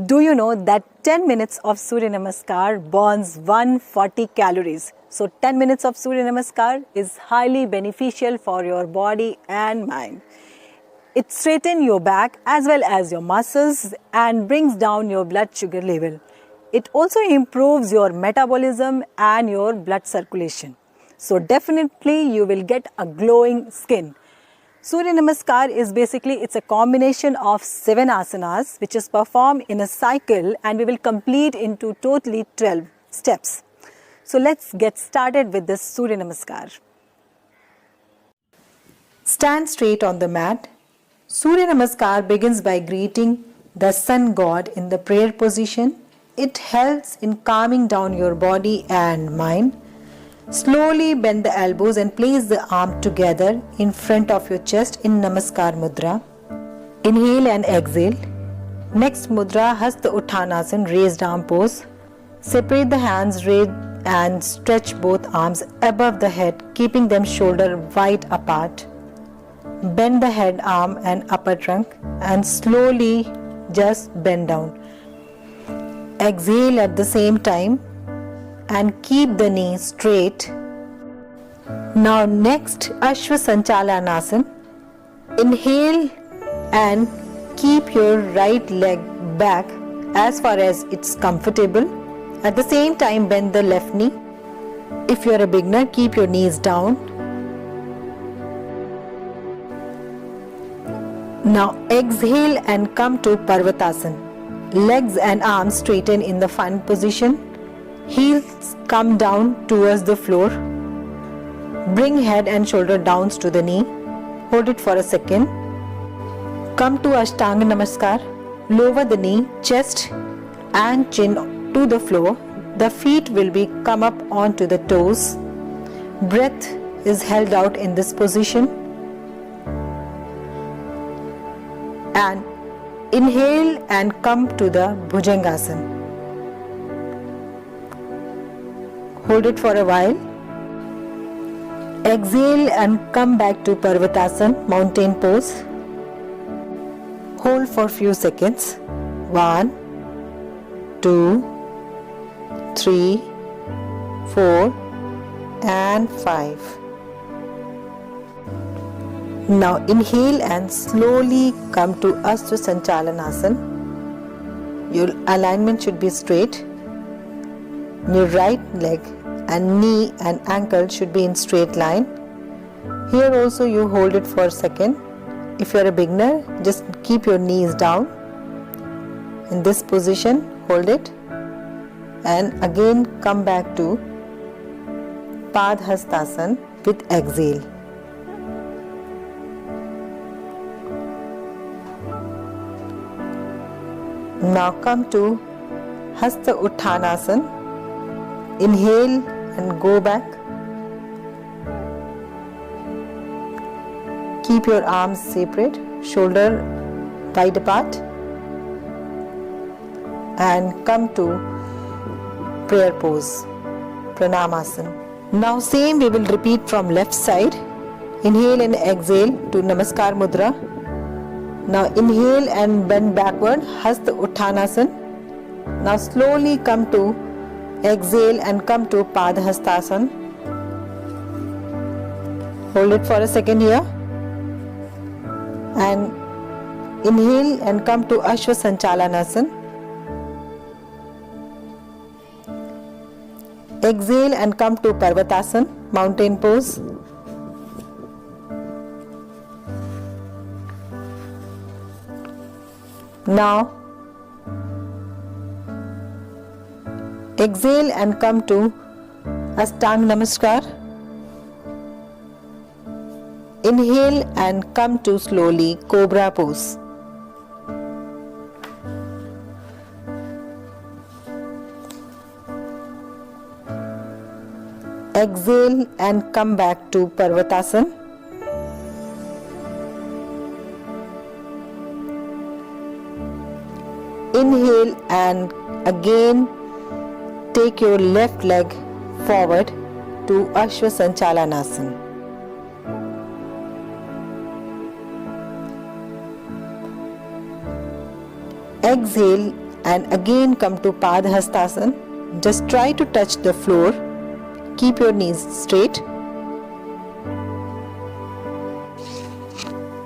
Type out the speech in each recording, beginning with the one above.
Do you know that 10 minutes of Surya Namaskar burns 140 calories? So 10 minutes of Surya Namaskar is highly beneficial for your body and mind. It straightens your back as well as your muscles and brings down your blood sugar level. It also improves your metabolism and your blood circulation. So definitely you will get a glowing skin. Surya Namaskar is basically, it's a combination of 7 asanas which is performed in a cycle, and we will complete into totally 12 steps. So let's get started with this Surya Namaskar. Stand straight on the mat. Surya Namaskar begins by greeting the sun god in the prayer position. It helps in calming down your body and mind. Slowly bend the elbows and place the arm together in front of your chest in Namaskar Mudra. Inhale and exhale. Next mudra, Hasta Uttanasana, raised arm pose. Separate the hands, raise and stretch both arms above the head, keeping them shoulder wide apart. Bend the head, arm and upper trunk and slowly just bend down. Exhale at the same time and keep the knee straight. Now next, Ashwa Sanchalanasana. Inhale and keep your right leg back as far as it's comfortable. At the same time, bend the left knee. If you're a beginner, keep your knees down. Now exhale and come to Parvatasana. Legs and arms straighten in the fan position. Heels come down towards the floor. Bring head and shoulder down to the knee. Hold it for a second. Come to Ashtanga Namaskar. Lower the knee, chest and chin to the floor. The feet will be come up onto the toes. Breath is held out in this position. And inhale and come to the Bhujangasana. Hold it for a while. Exhale and come back to Parvatasana, mountain pose. Hold for few seconds. 1, 2, 3, 4 and 5. Now inhale and slowly come to Ashwa Sanchalanasana. Your alignment should be straight. Your right leg and knee and ankle should be in straight line. Here also you hold it for a second. If you are a beginner, just keep your knees down. In this position, hold it. And again come back to Padhastasana with exhale. Now come to Hasta Uttanasana. Inhale and go back. Keep your arms separate, shoulder wide apart. And come to prayer pose, Pranamasana. Now same we will repeat from left side. Inhale and exhale to Namaskar Mudra. Now inhale and bend backward, Hasta Uttanasana. Now slowly come to exhale and come to Padhastasana. Hold it for a second here. And inhale and come to Ashwa Sanchalanasana. Exhale and come to Parvatasana, mountain pose. Now exhale and come to Ashtanga Namaskar. Inhale and come to slowly Cobra pose. Exhale and come back to Parvatasana. Inhale and again take your left leg forward to Ashwa Sanchalanasana. Exhale and again come to Padhastasana. Just try to touch the floor. Keep your knees straight.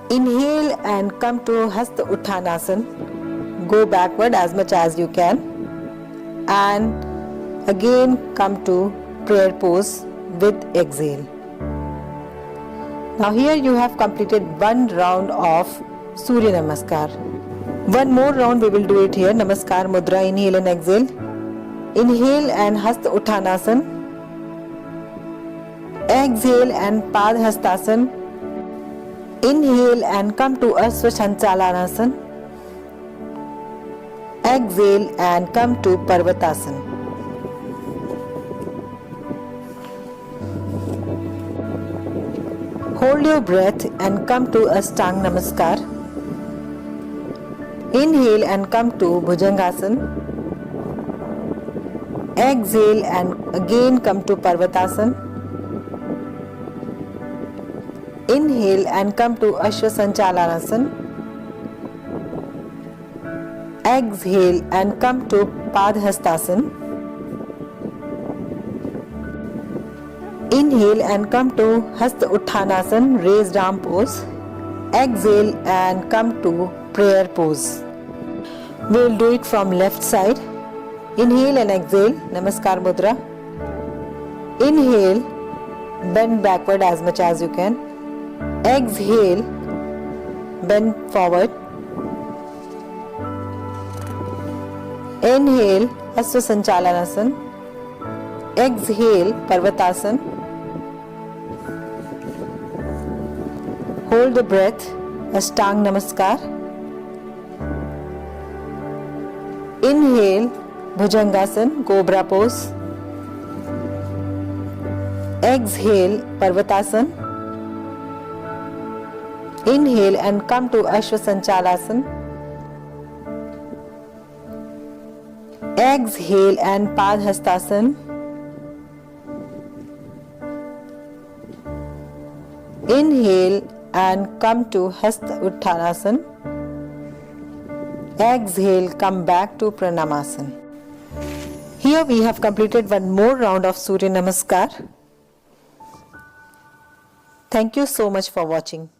Inhale and come to Hasta Uttanasana. Go backward as much as you can. And again come to prayer pose with exhale. Now here you have completed one round of Surya Namaskar. One more round we will do it here. Namaskar Mudra. Inhale and exhale. Inhale and Hasta Uttanasana. Exhale and Padhastasana. Inhale and come to Asvasanchalanasana. Exhale and come to Parvatasana. Hold your breath and come to Ashtanga Namaskar. Inhale and come to Bhujangasana. Exhale and again come to Parvatasana. Inhale and come to Asvasanchalanasana. Exhale and come to Padhastasana. Inhale and come to Hasta Uttanasana, raised arm pose. Exhale and come to prayer pose. We will do it from left side. Inhale and exhale, Namaskar Mudra. Inhale, bend backward as much as you can. Exhale, bend forward. Inhale, Asvasanchalanasana. Exhale, Parvatasana. Hold the breath, Ashtanga Namaskar. Inhale, Bhujangasana, Cobra pose. Exhale, Parvatasana. Inhale and come to Asvasanchalasana. Exhale and Padhastasana. Inhale and come to Hasta Uttanasana. Exhale, come back to Pranamasana. Here we have completed one more round of Surya Namaskar. Thank you so much for watching.